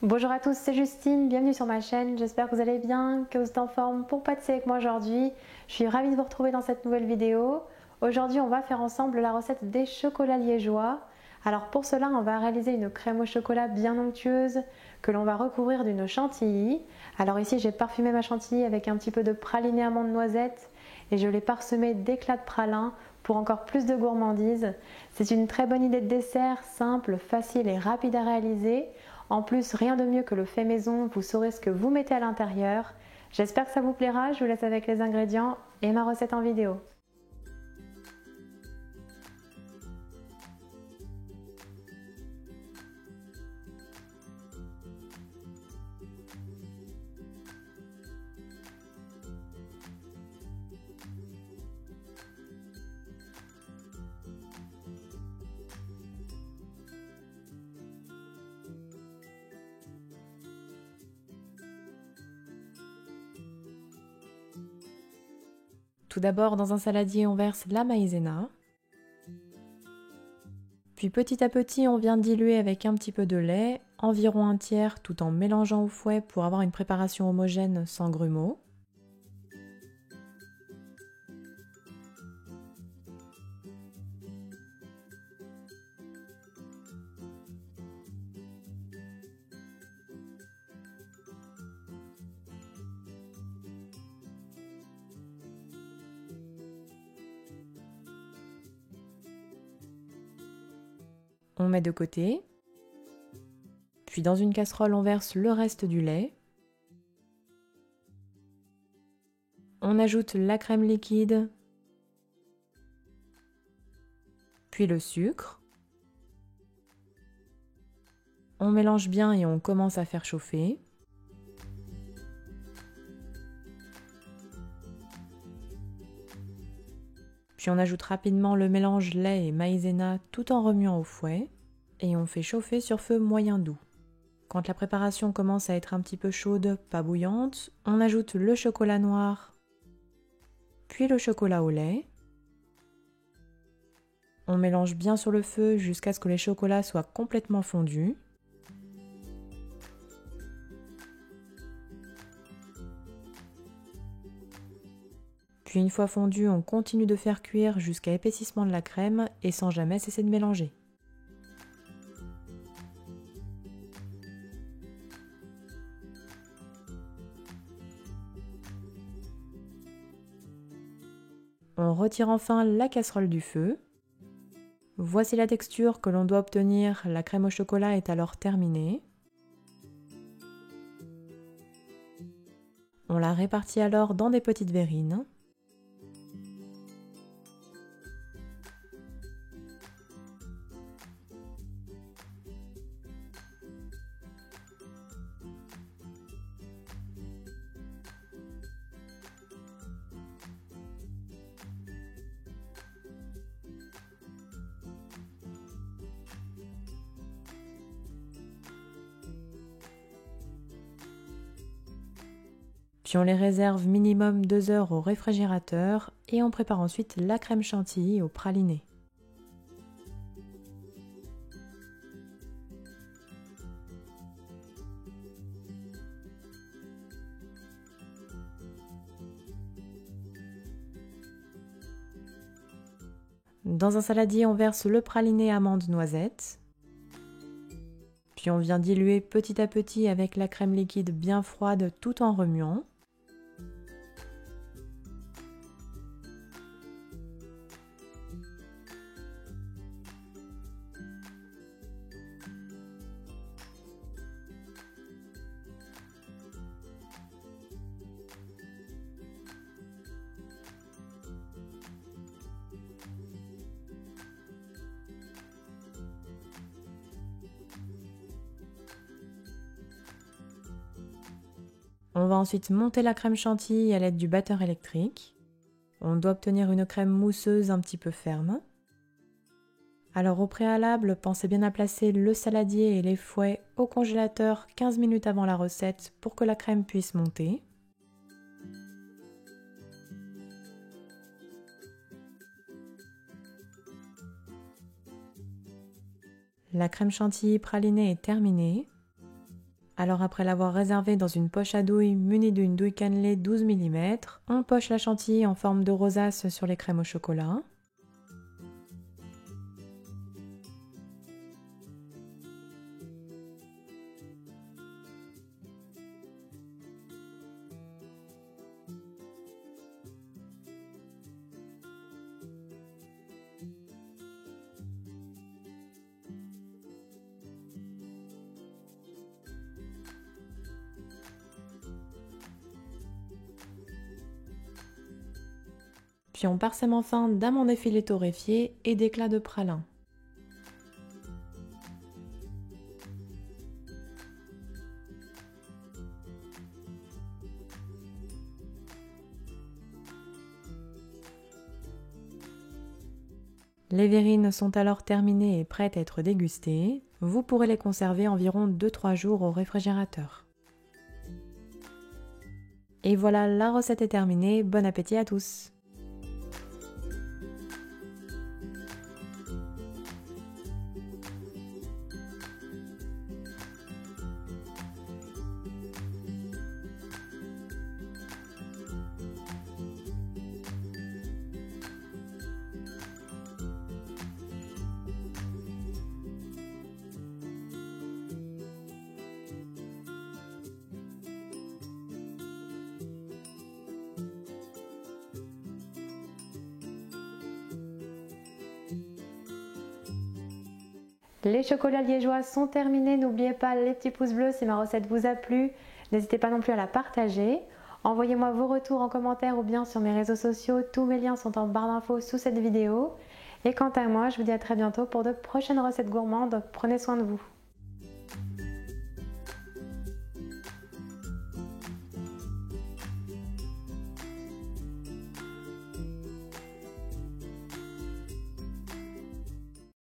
Bonjour à tous, c'est Justine, bienvenue sur ma chaîne, j'espère que vous allez bien, que vous êtes en forme pour pâtisser avec moi aujourd'hui. Je suis ravie de vous retrouver dans cette nouvelle vidéo. Aujourd'hui on va faire ensemble la recette des chocolats liégeois. Alors pour cela on va réaliser une crème au chocolat bien onctueuse que l'on va recouvrir d'une chantilly. Alors ici j'ai parfumé ma chantilly avec un petit peu de praliné amande noisette et je l'ai parsemée d'éclats de pralin pour encore plus de gourmandise. C'est une très bonne idée de dessert, simple, facile et rapide à réaliser. En plus, rien de mieux que le fait maison, vous saurez ce que vous mettez à l'intérieur. J'espère que ça vous plaira, je vous laisse avec les ingrédients et ma recette en vidéo. Tout d'abord, dans un saladier, on verse la maïzena. Puis petit à petit, on vient diluer avec un petit peu de lait, environ un tiers, tout en mélangeant au fouet pour avoir une préparation homogène sans grumeaux. On met de côté. Puis dans une casserole, on verse le reste du lait. On ajoute la crème liquide, puis le sucre. On mélange bien et on commence à faire chauffer. Puis on ajoute rapidement le mélange lait et maïzena tout en remuant au fouet et on fait chauffer sur feu moyen doux. Quand la préparation commence à être un petit peu chaude, pas bouillante, on ajoute le chocolat noir, puis le chocolat au lait. On mélange bien sur le feu jusqu'à ce que les chocolats soient complètement fondus. Puis une fois fondu, on continue de faire cuire jusqu'à épaississement de la crème et sans jamais cesser de mélanger. On retire enfin la casserole du feu. Voici la texture que l'on doit obtenir, la crème au chocolat est alors terminée. On la répartit alors dans des petites verrines. Puis on les réserve minimum 2 heures au réfrigérateur et on prépare ensuite la crème chantilly au praliné. Dans un saladier, on verse le praliné amande noisette. Puis on vient diluer petit à petit avec la crème liquide bien froide tout en remuant. On va ensuite monter la crème chantilly à l'aide du batteur électrique. On doit obtenir une crème mousseuse un petit peu ferme. Alors au préalable, pensez bien à placer le saladier et les fouets au congélateur 15 minutes avant la recette pour que la crème puisse monter. La crème chantilly pralinée est terminée. Alors après l'avoir réservé dans une poche à douille munie d'une douille cannelée 12 mm, on poche la chantilly en forme de rosace sur les crèmes au chocolat. Puis on parsème enfin d'amandes effilées torréfiées et d'éclats de pralin. Les verrines sont alors terminées et prêtes à être dégustées. Vous pourrez les conserver environ 2-3 jours au réfrigérateur. Et voilà, la recette est terminée. Bon appétit à tous! Les chocolats liégeois sont terminés. N'oubliez pas les petits pouces bleus si ma recette vous a plu. N'hésitez pas non plus à la partager. Envoyez-moi vos retours en commentaire ou bien sur mes réseaux sociaux. Tous mes liens sont en barre d'infos sous cette vidéo. Et quant à moi, je vous dis à très bientôt pour de prochaines recettes gourmandes. Prenez soin de vous.